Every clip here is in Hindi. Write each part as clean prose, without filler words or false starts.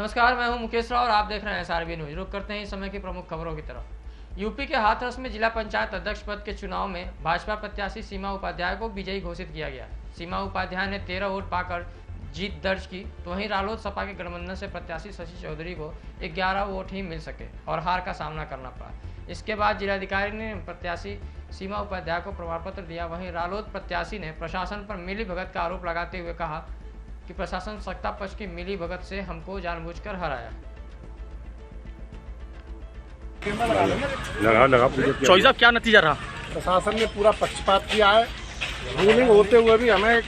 नमस्कार, मैं हूं मुकेश राव और आप देख रहे हैं SRB न्यूज। रुक करते हैं इस समय की प्रमुख खबरों की तरफ। यूपी के हाथरस में जिला पंचायत अध्यक्ष पद के चुनाव में भाजपा प्रत्याशी सीमा उपाध्याय को विजयी घोषित किया गया। सीमा उपाध्याय ने 13 वोट पाकर जीत दर्ज की, तो वहीं रालोद सपा के गठबंधन से प्रत्याशी शशि चौधरी को 11 वोट ही मिल सके और हार का सामना करना पड़ा। इसके बाद जिलाधिकारी ने प्रत्याशी सीमा उपाध्याय को प्रमाण पत्र दिया। वहीं रालोद प्रत्याशी ने प्रशासन पर मिलीभगत का आरोप लगाते हुए कहा कि प्रशासन सत्ता पक्ष की मिलीभगत से हमको जानबूझकर हराया। चौधरी साहब, क्या नतीजा रहा? प्रशासन ने पूरा पक्षपात किया है। रूलिंग होते हुए भी हमें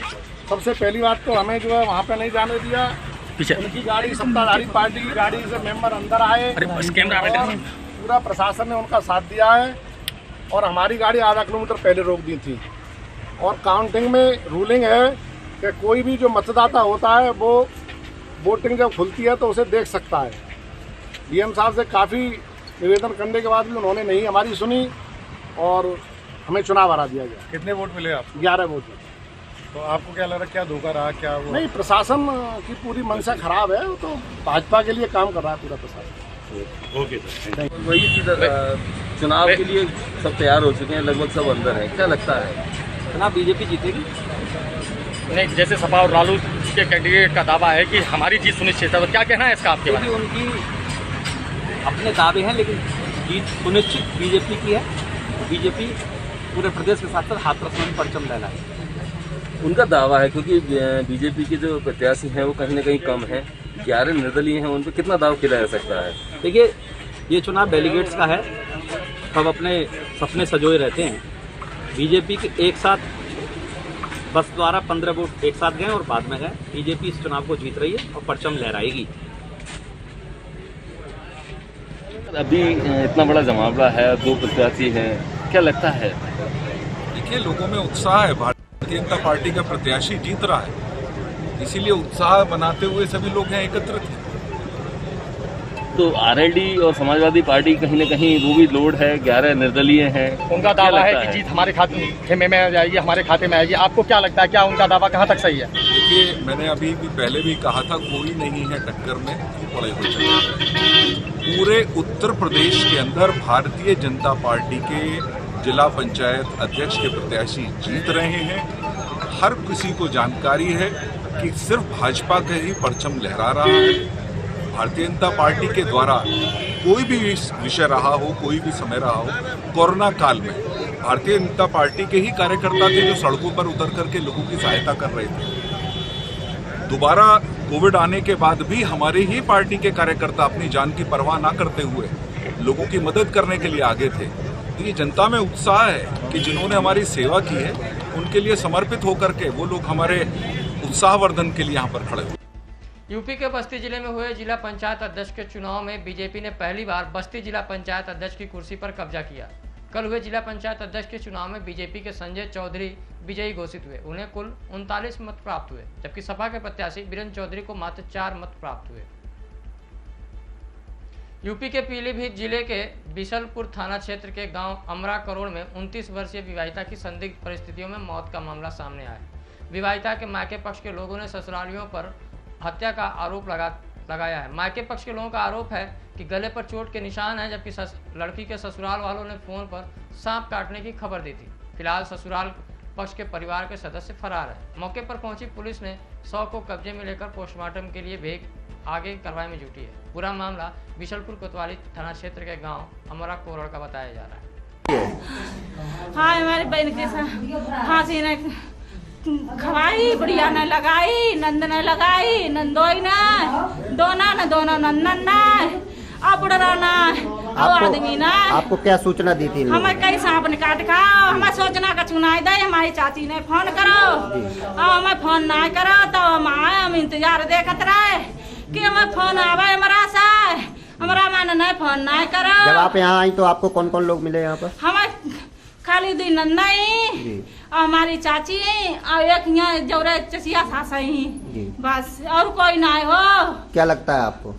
सबसे पहली बात तो हमें जो है वहाँ पे नहीं जाने दिया। पीछे उनकी गाड़ी, सत्ताधारी पार्टी की गाड़ी से मेंबर अंदर आए। पूरा प्रशासन ने उनका साथ दिया है और हमारी गाड़ी आधा किलोमीटर पहले रोक दी थी। और काउंटिंग में रूलिंग है कि कोई भी जो मतदाता होता है वो वोटिंग जब खुलती है तो उसे देख सकता है। DM साहब से काफ़ी निवेदन करने के बाद भी उन्होंने नहीं हमारी सुनी और हमें चुनाव हरा दिया गया। कितने वोट मिले आपको? 11 वोट। तो आपको क्या लग रहा है, क्या धोखा रहा, क्या वो? नहीं, प्रशासन की पूरी मंशा खराब है, तो भाजपा के लिए काम कर रहा है पूरा प्रशासन। ओके सर, वही चुनाव के लिए सब तैयार हो चुके हैं, लगभग सब अंदर है। क्या लगता है चुनाव बीजेपी जीतेगी? नहीं, जैसे सपा और रालोद के कैंडिडेट का दावा है कि हमारी जीत सुनिश्चित है, तो क्या कहना है इसका आपके बारे में? उनकी अपने दावे हैं, लेकिन जीत सुनिश्चित बीजेपी की है। बीजेपी पूरे प्रदेश के साथ साथ हाथरस में परचम लहरा है। उनका दावा है क्योंकि बीजेपी के जो प्रत्याशी हैं वो कहीं ना कहीं कम हैं, 11 निर्दलीय हैं, उन पर कितना दाव किया जा सकता है? देखिए, ये चुनाव डेलीगेट्स का है, सब अपने सपने सजोए रहते हैं। बीजेपी के एक साथ बस द्वारा 15 वोट एक साथ गए और बाद में गए। बीजेपी इस चुनाव को जीत रही है और परचम लहराएगी। अभी इतना बड़ा जमावड़ा है, 2 प्रत्याशी हैं, क्या लगता है? देखिए, लोगों में उत्साह है। भारतीय जनता पार्टी का प्रत्याशी जीत रहा है, इसीलिए उत्साह बनाते हुए सभी लोग यहाँ एकत्रित हैं। तो RLD और समाजवादी पार्टी कहीं ना कहीं वो भी लोड है, 11 निर्दलीय हैं। उनका दावा है कि जीत हमारे खाते में आ जाएगी, हमारे खाते में आएगी। आपको क्या लगता है, क्या उनका दावा कहाँ तक सही है? देखिए, मैंने अभी भी पहले भी कहा था, कोई नहीं है टक्कर में, पड़े हुए चले। पूरे उत्तर प्रदेश के अंदर भारतीय जनता पार्टी के जिला पंचायत अध्यक्ष के प्रत्याशी जीत रहे हैं। हर किसी को जानकारी है कि सिर्फ भाजपा का ही परचम लहरा रहा है। भारतीय जनता पार्टी के द्वारा कोई भी विषय रहा हो, कोई भी समय रहा हो, कोरोना काल में भारतीय जनता पार्टी के ही कार्यकर्ता थे जो सड़कों पर उतर करके लोगों की सहायता कर रहे थे। दोबारा कोविड आने के बाद भी हमारी ही पार्टी के कार्यकर्ता अपनी जान की परवाह ना करते हुए लोगों की मदद करने के लिए आगे थे। तो ये जनता में उत्साह है कि जिन्होंने हमारी सेवा की है उनके लिए समर्पित होकर के वो लोग हमारे उत्साहवर्धन के लिए यहाँ पर खड़े हुए। यूपी के बस्ती जिले में हुए जिला पंचायत अध्यक्ष के चुनाव में बीजेपी ने पहली बार बस्ती जिला पंचायत अध्यक्ष की कुर्सी पर कब्जा किया। कल हुए जिला पंचायत अध्यक्ष के चुनाव में बीजेपी के संजय चौधरी विजयी घोषित हुए। उन्हें कुल 39 मत प्राप्त हुए, जबकि सपा के प्रत्याशी वीरेंद्र चौधरी को मात्र 4 मत प्राप्त हुए। यूपी के पीलीभीत जिले के बिशलपुर थाना क्षेत्र के गांव अमरा करोड़ में 29 वर्षीय विवाहिता की संदिग्ध परिस्थितियों में मौत का मामला सामने आया। विवाहिता के मायके पक्ष के लोगों ने ससुरालियों पर हत्या का आरोप लगाया है। मायके पक्ष के लोगों का आरोप है कि गले पर चोट के निशान हैं, जबकि लड़की के ससुराल वालों ने फोन पर सांप काटने की खबर दी थी। फिलहाल ससुराल पक्ष के परिवार के सदस्य फरार है। मौके पर पहुंची पुलिस ने शव को कब्जे में लेकर पोस्टमार्टम के लिए भेज आगे कार्रवाई में जुटी है। पूरा मामला बिशलपुर कोतवाली थाना क्षेत्र के गाँव अमरा कोरड़ का बताया जा रहा है। हाँ, हमारी बहन के साथ फांसी ने खवाई, बढ़िया न लगाई, नंद न लगाई, नंदोई न दोना न दोना नंदन न अब आदमी ना। आपको क्या सूचना दी थी? हमें कई सांप ने काट खाओ, हमें सोचना का चुनाई दे। हमारी चाची ने फोन करो, हमें फोन ना करो तो हम इंतजार देखत रहे कि हमें फोन आवे हमारा सा, हमारा मैंने नहीं फोन ना करो। जब आप यहाँ आई तो आपको कौन कौन लोग मिले यहाँ पर? हमें खाली दी नंदा ही, हमारी चाची और एक यहाँ जौरे चसिया सास ही, बस और कोई ना हो। क्या लगता है आपको?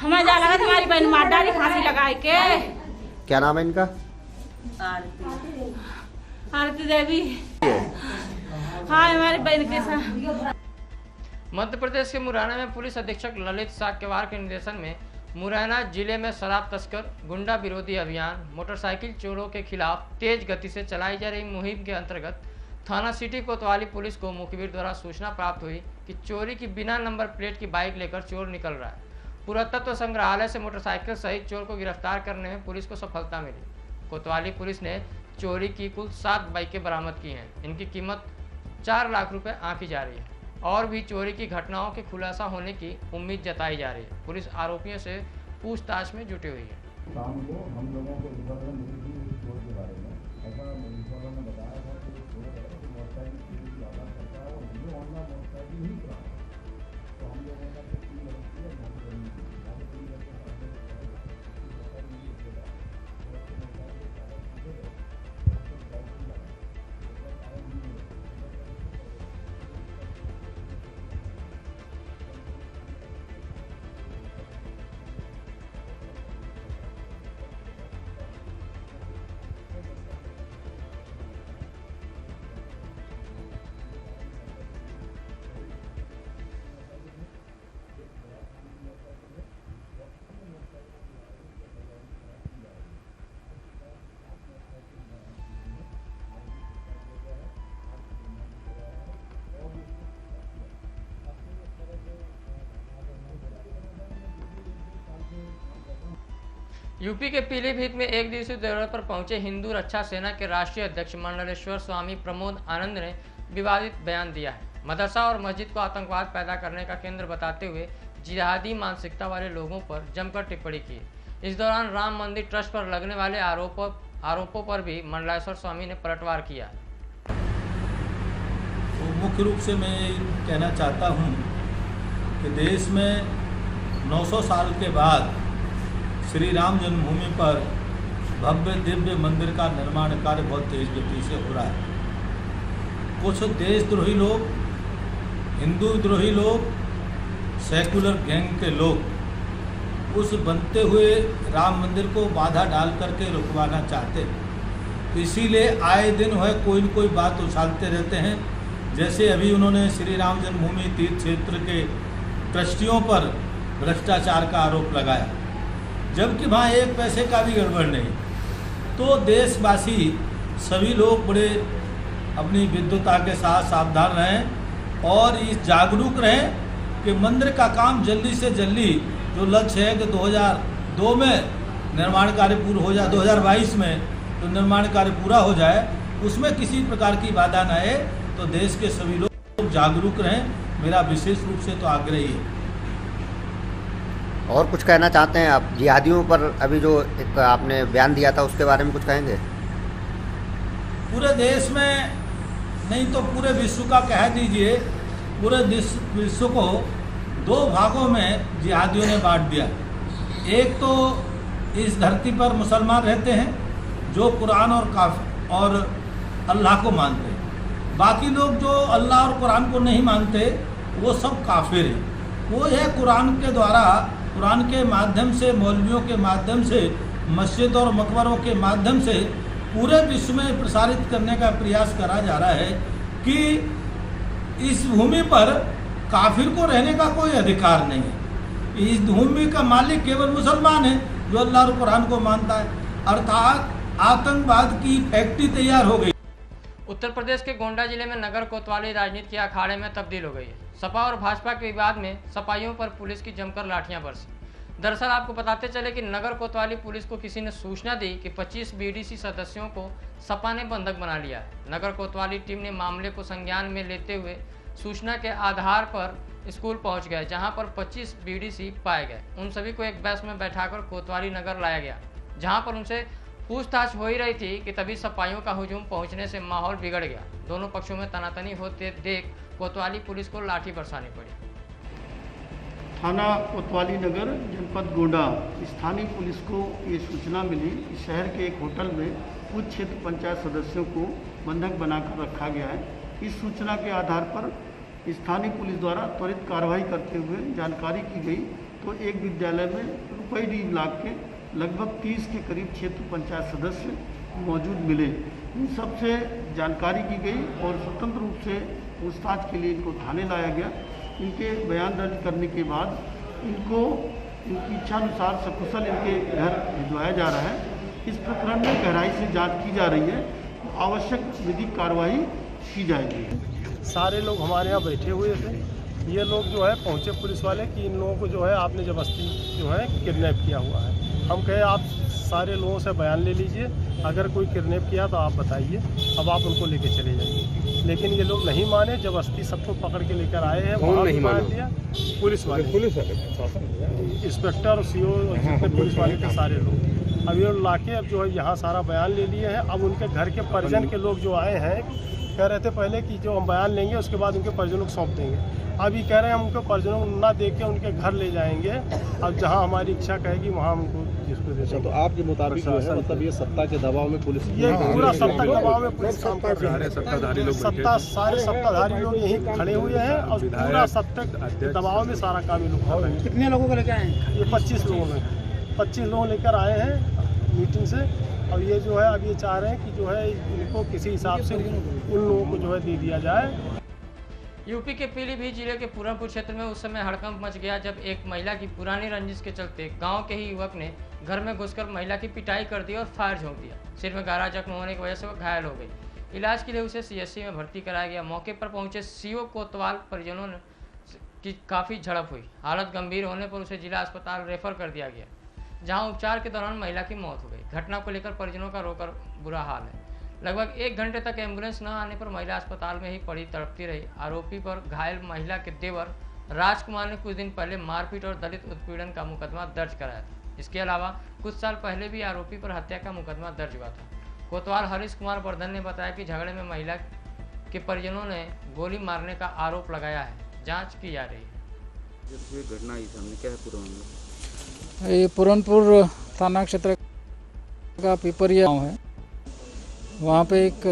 हमें जा लगा हमारी बहन मार डाली फांसी लगाए के। क्या नाम है इनका? आरती देवी। हाँ, हमारी बहन के साथ मध्य प्रदेश के मुरैना में पुलिस अधीक्षक ललित साक्यवार के निर्देशन में मुरैना जिले में शराब तस्कर गुंडा विरोधी अभियान मोटरसाइकिल चोरों के खिलाफ तेज गति से चलाई जा रही मुहिम के अंतर्गत थाना सिटी कोतवाली पुलिस को मुखबिर द्वारा सूचना प्राप्त हुई कि चोरी की बिना नंबर प्लेट की बाइक लेकर चोर निकल रहा है। पुरातत्व संग्रहालय से मोटरसाइकिल सहित चोर को गिरफ्तार करने में पुलिस को सफलता मिली। कोतवाली पुलिस ने चोरी की कुल 7 बाइकें बरामद की हैं। इनकी कीमत 4 लाख रुपए आंकी जा रही है और भी चोरी की घटनाओं के खुलासा होने की उम्मीद जताई जा रही है। पुलिस आरोपियों से पूछताछ में जुटी हुई है। शाम को हम लोगों को इंफॉर्मेशन मिली थी इस चोर के बारे में। ऐसा इंफॉर्मर ने बताया था कि चोर मोटरसाइकिल चोरी की वारदात करता है और मुझे ऑनलाइन मोटरसाइकिल ही चुराना है। तो हम लोगों ने अपनी टीम रखी है, यहाँ पर करने की यूपी के पीलीभीत में एक दिवसीय दौरे पर पहुंचे हिंदू रक्षा सेना के राष्ट्रीय अध्यक्ष मंडलेश्वर स्वामी प्रमोद आनंद ने विवादित बयान दिया है। मदरसा और मस्जिद को आतंकवाद पैदा करने का केंद्र बताते हुए जिहादी मानसिकता वाले लोगों पर जमकर टिप्पणी की। इस दौरान राम मंदिर ट्रस्ट पर लगने वाले आरोपों पर भी मंडलेश्वर स्वामी ने पलटवार किया। तो मुख्य रूप से मैं कहना चाहता हूँ कि देश में 900 साल के बाद श्री राम जन्मभूमि पर भव्य दिव्य मंदिर का निर्माण कार्य बहुत तेज गति से हो रहा है। कुछ देशद्रोही लोग, हिंदू द्रोही लोग, सेकुलर गैंग के लोग उस बनते हुए राम मंदिर को बाधा डाल करके रुकवाना चाहते हैं। तो इसीलिए आए दिन वह कोई न कोई बात उछालते रहते हैं। जैसे अभी उन्होंने श्री राम जन्मभूमि तीर्थ क्षेत्र के ट्रस्टियों पर भ्रष्टाचार का आरोप लगाया, जबकि वहाँ एक पैसे का भी गड़बड़ नहीं। तो देशवासी सभी लोग बड़े अपनी विद्युता के साथ सावधान रहें और इस जागरूक रहें कि मंदिर का काम जल्दी से जल्दी, जो लक्ष्य है कि 2002 में निर्माण कार्य पूरा हो जाए, 2022 में तो निर्माण कार्य पूरा हो जाए, उसमें किसी प्रकार की बाधा न आए। तो देश के सभी लोग जागरूक रहें, मेरा विशेष रूप से तो आग्रह ही है। और कुछ कहना चाहते हैं आप जिहादियों पर? अभी जो एक आपने बयान दिया था उसके बारे में कुछ कहेंगे? पूरे देश में नहीं तो पूरे विश्व का कह दीजिए, पूरे विश्व को 2 भागों में जिहादियों ने बांट दिया। एक तो इस धरती पर मुसलमान रहते हैं जो कुरान और अल्लाह को मानते हैं। बाकी लोग जो अल्लाह और कुरान को नहीं मानते वो सब काफिर हैं। वो है कुरान के द्वारा, कुरान के माध्यम से, मौलवियों के माध्यम से, मस्जिद और मकबरों के माध्यम से पूरे विश्व में प्रसारित करने का प्रयास करा जा रहा है कि इस भूमि पर काफिर को रहने का कोई अधिकार नहीं है। इस भूमि का मालिक केवल मुसलमान है जो अल्लाह और कुरान को मानता है। अर्थात आतंकवाद की फैक्ट्री तैयार हो गई। उत्तर प्रदेश के गोंडा जिले में नगर कोतवाली राजनीति के अखाड़े में तब्दील हो गई है। सपा और भाजपा के विवाद में सपाइयों पर पुलिस की जमकर लाठियां बरसी। दरअसल आपको बताते चले कि नगर कोतवाली पुलिस को किसी ने सूचना दी कि 25 बीडीसी सदस्यों को सपा ने बंधक बना लिया है। नगर कोतवाली टीम ने मामले को संज्ञान में लेते हुए सूचना के आधार पर स्कूल पहुंच गए, जहां पर 25 बीडीसी पाए गए। उन सभी को एक बस में बैठाकर कोतवाली नगर लाया गया, जहां पर उनसे पूछताछ हो ही रही थी कि तभी सपाइयों का हुजूम पहुंचने से माहौल बिगड़ गया। दोनों पक्षों में तनातनी होते देख कोतवाली पुलिस को लाठी बरसानी पड़ी। थाना कोतवाली नगर जनपद गोंडा स्थानीय पुलिस को ये सूचना मिली कि शहर के एक होटल में कुछ क्षेत्र पंचायत सदस्यों को बंधक बनाकर रखा गया है। इस सूचना के आधार पर स्थानीय पुलिस द्वारा त्वरित कार्रवाई करते हुए जानकारी की गई तो एक विद्यालय में रुपये ब्लॉक के लगभग 30 के करीब क्षेत्र पंचायत सदस्य मौजूद मिले। इन सबसे जानकारी की गई और स्वतंत्र रूप से पूछताछ के लिए इनको थाने लाया गया। इनके बयान दर्ज करने के बाद इनको इनकी इच्छानुसार सकुशल इनके घर भिजवाया जा रहा है। इस प्रकरण में गहराई से जांच की जा रही है, आवश्यक विधिक कार्रवाई की जाएगी। सारे लोग हमारे यहाँ बैठे हुए थे। ये लोग जो है पहुँचे पुलिस वाले कि इन लोगों को जो है आपने जबरदस्ती जो है किडनैप किया हुआ है। हम कहे आप सारे लोगों से बयान ले लीजिए, अगर कोई किडनैप किया तो आप बताइए, अब आप उनको लेके चले जाइए। लेकिन ये लोग नहीं माने, जबरदस्ती सबको पकड़ के लेकर आए हैं। कौन नहीं माने? दिया पुलिस वाले, इंस्पेक्टर, CO, जितने पुलिस वाले थे सारे लोग। अब ये लाके अब जो है यहाँ सारा बयान ले लिए हैं। अब उनके घर के परिजन के लोग जो आए हैं कह रहे थे पहले कि जो हम बयान लेंगे उसके बाद उनके परिजनों को सौंप देंगे। अभी कह रहे हैं हम उनके परिजनों को ना दे के उनके घर ले जाएंगे। अब जहां हमारी इच्छा कहेगी वहां उनको जिसको दे देंगे। तो आपके मुताबिक जो है मतलब ये सत्ता के दबाव में पुलिस, ये पूरा सत्ता के दबाव में पुलिस काम कर रही है। सत्ताधारी लोग, सारे सत्ताधारी लोग यहीं खड़े हुए हैं और पूरा सत्ता के दबाव में सारा काम ये लोग कर रहे हैं। कितने लोगों को लेकर आए? ये 25 लोगों में 25 लोग लेकर आए हैं मीटिंग से। अब ये जो है अब ये चाह रहे हैं कि जो है इनको किसी हिसाब से उन लोगों को जो है दे दिया जाए। यूपी के पीलीभीत जिले के पूरनपुर क्षेत्र में उस समय हड़कंप मच गया जब एक महिला की पुरानी रंजिश के चलते गांव के ही युवक ने घर में घुसकर महिला की पिटाई कर दी और फायर झोंक दिया। सिर में गहरा जख्म होने की वजह से वह घायल हो गई। इलाज के लिए उसे CHC में भर्ती कराया गया। मौके पर पहुंचे CO कोतवाल परिजनों ने की काफ़ी झड़प हुई। हालत गंभीर होने पर उसे जिला अस्पताल रेफर कर दिया गया, जहां उपचार के दौरान महिला की मौत हो गई। घटना को लेकर परिजनों का रोकर बुरा हाल है। लगभग 1 घंटे तक एम्बुलेंस न आने पर महिला अस्पताल में ही पड़ी तड़पती रही। आरोपी पर घायल महिला के देवर राजकुमार ने कुछ दिन पहले मारपीट और दलित उत्पीड़न का मुकदमा दर्ज कराया था। इसके अलावा कुछ साल पहले भी आरोपी पर हत्या का मुकदमा दर्ज हुआ था। कोतवाल हरीश कुमार वर्धन ने बताया कि झगड़े में महिला के परिजनों ने गोली मारने का आरोप लगाया है। जाँच की जा रही है। घटना आई सामने, क्या है पूरा मामला? ये पूरनपुर थाना क्षेत्र का पिपरिया गाँव है। वहाँ पे एक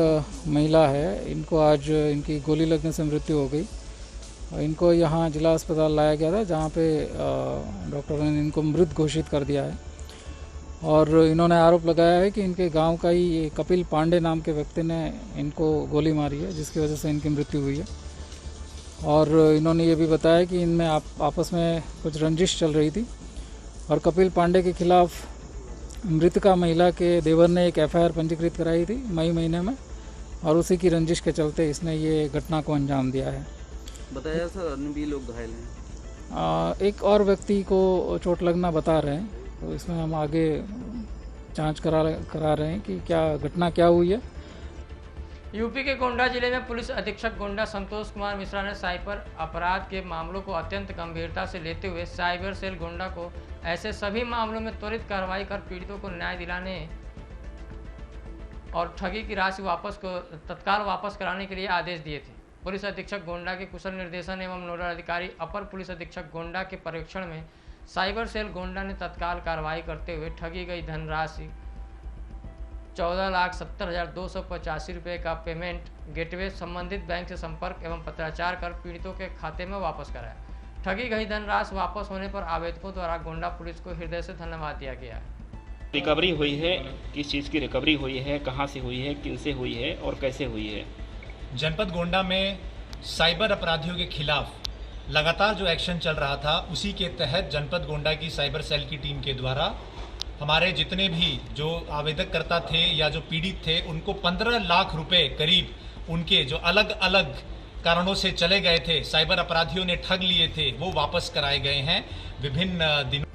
महिला है, इनको आज इनकी गोली लगने से मृत्यु हो गई। इनको यहाँ जिला अस्पताल लाया गया था, जहाँ पे डॉक्टरों ने इनको मृत घोषित कर दिया है। और इन्होंने आरोप लगाया है कि इनके गांव का ही कपिल पांडे नाम के व्यक्ति ने इनको गोली मारी है, जिसकी वजह से इनकी मृत्यु हुई है। और इन्होंने ये भी बताया कि इनमें आपस में कुछ रंजिश चल रही थी और कपिल पांडे के खिलाफ मृतका महिला के देवर ने एक FIR पंजीकृत कराई थी मई महीने में, और उसी की रंजिश के चलते इसने ये घटना को अंजाम दिया है। बताया सर अन्य भी लोग घायल हैं। एक और व्यक्ति को चोट लगना बता रहे हैं, तो इसमें हम आगे जांच करा रहे हैं कि क्या घटना क्या हुई है। यूपी के गोंडा जिले में पुलिस अधीक्षक गोंडा संतोष कुमार मिश्रा ने साइबर अपराध के मामलों को अत्यंत गंभीरता से लेते हुए साइबर सेल गोंडा को ऐसे सभी मामलों में त्वरित कार्रवाई कर पीड़ितों को न्याय दिलाने और ठगी की राशि तत्काल वापस कराने के लिए आदेश दिए थे। पुलिस अधीक्षक गोंडा के कुशल निर्देशन एवं नोडल अधिकारी अपर पुलिस अधीक्षक गोंडा के पर्यवेक्षण में साइबर सेल गोंडा ने तत्काल कार्रवाई करते हुए ठगी गई धनराशि 14,70,285 रुपये का पेमेंट गेटवे संबंधित बैंक से संपर्क एवं पत्राचार कर पीड़ितों के खाते में वापस कराया। ठगी गई धनराशि वापस होने पर आवेदकों द्वारा गोंडा पुलिस को हृदय से धन्यवाद दिया गया है। रिकवरी हुई है, किस चीज़ की रिकवरी हुई है, कहां से हुई है, किन से हुई है और कैसे हुई है? जनपद गोंडा में साइबर अपराधियों के खिलाफ लगातार जो एक्शन चल रहा था, उसी के तहत जनपद गोंडा की साइबर सेल की टीम के द्वारा हमारे जितने भी जो आवेदक करता थे या जो पीड़ित थे, उनको 15 लाख रुपए करीब उनके जो अलग अलग कारणों से चले गए थे, साइबर अपराधियों ने ठग लिए थे, वो वापस कराए गए हैं विभिन्न दिनों।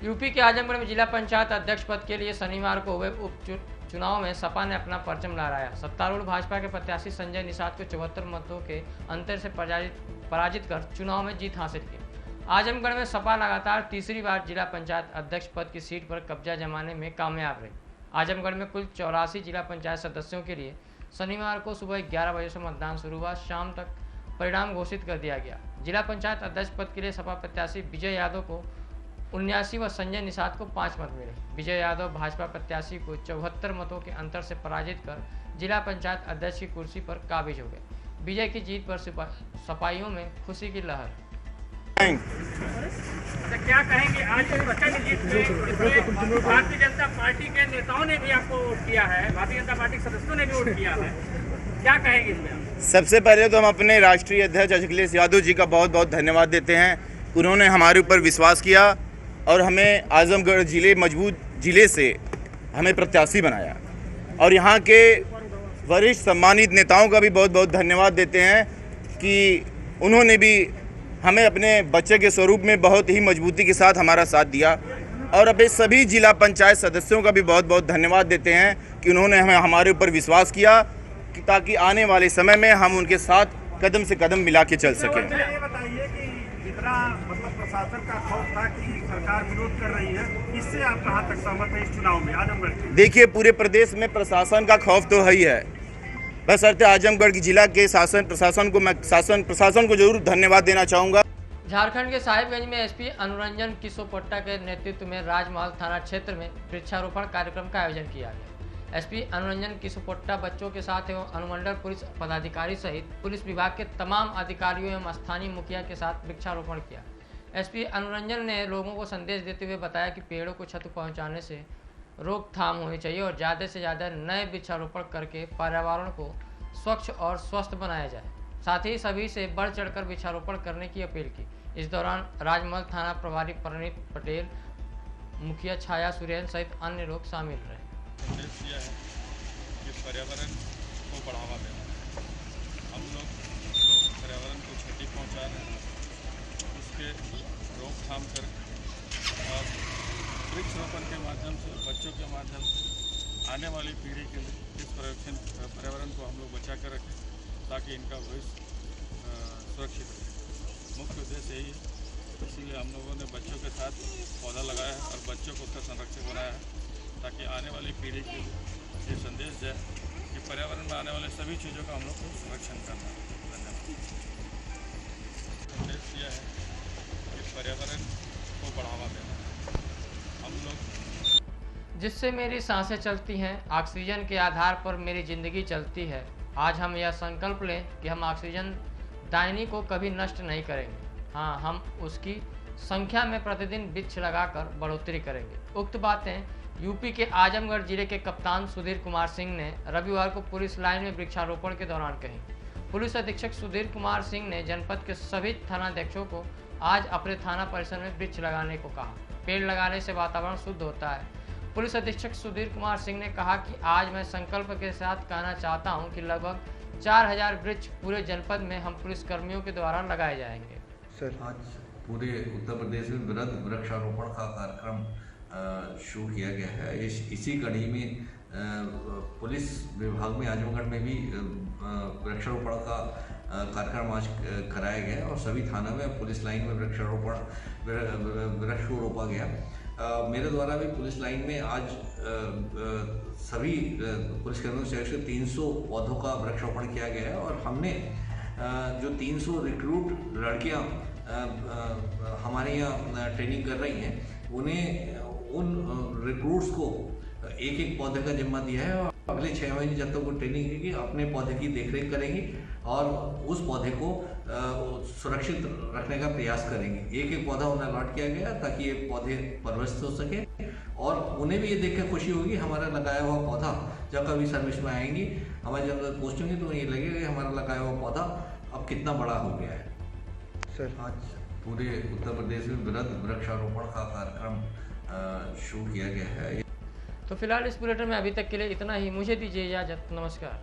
यूपी के आजमगढ़ में जिला पंचायत अध्यक्ष पद के लिए शनिवार को हुए उपचुनाव में सपा ने अपना परचम लहराया। सत्तारूढ़ भाजपा के प्रत्याशी संजय निषाद को 74 मतों के अंतर से पराजित कर चुनाव में जीत हासिल की। आजमगढ़ में सपा लगातार तीसरी बार जिला पंचायत अध्यक्ष पद की सीट पर कब्जा जमाने में कामयाब रही। आजमगढ़ में कुल 84 जिला पंचायत सदस्यों के लिए शनिवार को सुबह 11 बजे से मतदान शुरू हुआ। शाम तक परिणाम घोषित कर दिया गया। जिला पंचायत अध्यक्ष पद के लिए सपा प्रत्याशी विजय यादव को 79 व संजय निषाद को 5 मत मिले। विजय यादव भाजपा प्रत्याशी को 74 मतों के अंतर से पराजित कर जिला पंचायत अध्यक्ष की कुर्सी पर काबिज हो गए। विजय की जीत पर सपाइयों में खुशी की लहर। तो क्या कहेंगे आज प्रचंड जीत में भारतीय जनता पार्टी के नेताओं ने भी आपको वोट किया है, भारतीय जनता पार्टी के सदस्यों ने भी वोट किया है, क्या कहेंगे इसमें? सबसे पहले तो हम अपने राष्ट्रीय अध्यक्ष अखिलेश यादव जी का बहुत बहुत धन्यवाद देते हैं। उन्होंने हमारे ऊपर विश्वास किया और हमें आजमगढ़ जिले मजबूत जिले से हमें प्रत्याशी बनाया। और यहाँ के वरिष्ठ सम्मानित नेताओं का भी बहुत बहुत धन्यवाद देते हैं कि उन्होंने भी हमें अपने बच्चे के स्वरूप में बहुत ही मजबूती के साथ हमारा साथ दिया। और अपने सभी जिला पंचायत सदस्यों का भी बहुत बहुत धन्यवाद देते हैं कि उन्होंने हमें हमारे ऊपर विश्वास किया कि ताकि आने वाले समय में हम उनके साथ कदम से कदम मिला के चल सकें। ये बताइए कि जितना मतलब प्रशासन का खौफ था कि सरकार विरोध कर रही है, इससे आप कहाँ तक सहमत है इस चुनाव में आजमगढ़ के? देखिए, पूरे प्रदेश में प्रशासन का खौफ तो है ही है, बस अर्थ आजमगढ़ की जिला के प्रशासन को जरूर धन्यवाद देना चाहूँगा। झारखंड के साहिबगंज में एसपी अनुरंजन किसोपट्टा के नेतृत्व में राजमहल थाना क्षेत्र में वृक्षारोपण कार्यक्रम का आयोजन किया गया। एसपी अनुरंजन किसोपट्टा बच्चों के साथ एवं अनुमंडल पुलिस पदाधिकारी सहित पुलिस विभाग के तमाम अधिकारियों एवं स्थानीय मुखिया के साथ वृक्षारोपण किया। एसपी अनुरंजन ने लोगों को संदेश देते हुए बताया कि पेड़ों को क्षति पहुँचाने से रोकथाम होनी चाहिए और ज़्यादा से ज़्यादा नए वृक्षारोपण करके पर्यावरण को स्वच्छ और स्वस्थ बनाया जाए। साथ ही सभी से बढ़ चढ़कर वृक्षारोपण करने की अपील की। इस दौरान राजमहल थाना प्रभारी प्रणीत पटेल, मुखिया छाया सुरेन सहित अन्य लोग शामिल रहे। संदेश दिया है कि पर्यावरण को बढ़ावा देना। हम लोग पर्यावरण को क्षति पहुंचा रहे हैं, उसके रोकथाम कर और वृक्षारोपण के माध्यम से, बच्चों के माध्यम से आने वाली पीढ़ी के लिए इस पर्यावरण को हम लोग बचा कर रखें ताकि इनका भविष्य सुरक्षित रहे। मुख्य उद्देश्य यही है, इसीलिए हम लोगों ने बच्चों के साथ पौधा लगाया है और बच्चों को उसका संरक्षक बनाया है ताकि आने वाली पीढ़ी के लिए ये संदेश जाए कि पर्यावरण में आने वाले सभी चीज़ों का हम लोग को संरक्षण करना है। धन्यवाद। संदेश दिया है कि पर्यावरण को बढ़ावा देना। हम लोग जिससे मेरी सांसें चलती हैं, ऑक्सीजन के आधार पर मेरी ज़िंदगी चलती है। आज हम यह संकल्प लें कि हम ऑक्सीजन दायनी को कभी नष्ट नहीं करेंगे। हाँ, हम उसकी संख्या में प्रतिदिन वृक्ष लगाकर बढ़ोतरी करेंगे। उक्त बातें यूपी के आजमगढ़ जिले के कप्तान सुधीर कुमार सिंह ने रविवार को पुलिस लाइन में वृक्षारोपण के दौरान कही। पुलिस अधीक्षक सुधीर कुमार सिंह ने जनपद के सभी थानाध्यक्षों को आज अपने थाना परिसर में वृक्ष लगाने को कहा। पेड़ लगाने से वातावरण शुद्ध होता है। पुलिस अधीक्षक सुधीर कुमार सिंह ने कहा कि आज मैं संकल्प के साथ कहना चाहता हूं कि लगभग 4000 वृक्ष पूरे जनपद में हम पुलिसकर्मियों के द्वारा लगाए जाएंगे। सर, आज पूरे उत्तर प्रदेश में वृहद वृक्षारोपण का कार्यक्रम शुरू किया गया है। इसी कड़ी में पुलिस विभाग में आजमगढ़ में भी वृक्षारोपण का कार्यक्रम आज कराया गया और सभी थानों में पुलिस लाइन में वृक्ष को रोपा गया। मेरे द्वारा भी पुलिस लाइन में आज सभी पुलिसकर्मियों से 300 पौधों का वृक्षारोपण किया गया है और हमने जो 300 रिक्रूट लड़कियां हमारे यहाँ ट्रेनिंग कर रही हैं, उन्हें उन रिक्रूट्स को एक एक पौधे का जिम्मा दिया है और अगले 6 महीने जब तक वो ट्रेनिंग देगी अपने पौधे की देखरेख करेंगी और उस पौधे को सुरक्षित रखने का प्रयास करेंगे। एक एक पौधा उन्हें अलॉट किया गया ताकि ये पौधे परवरिश हो सके और उन्हें भी ये देख कर खुशी होगी हमारा लगाया हुआ पौधा जब कभी सर्विस में आएंगी, हमारे जब पहुँचेंगे तो ये लगेगा कि हमारा लगाया हुआ पौधा अब कितना बड़ा हो गया है। सर, आज पूरे उत्तर प्रदेश में वृहद वृक्षारोपण का कार्यक्रम शुरू किया गया है। तो फिलहाल इस बुलेटिन में अभी तक के लिए इतना ही। मुझे दीजिए इजाजत। नमस्कार।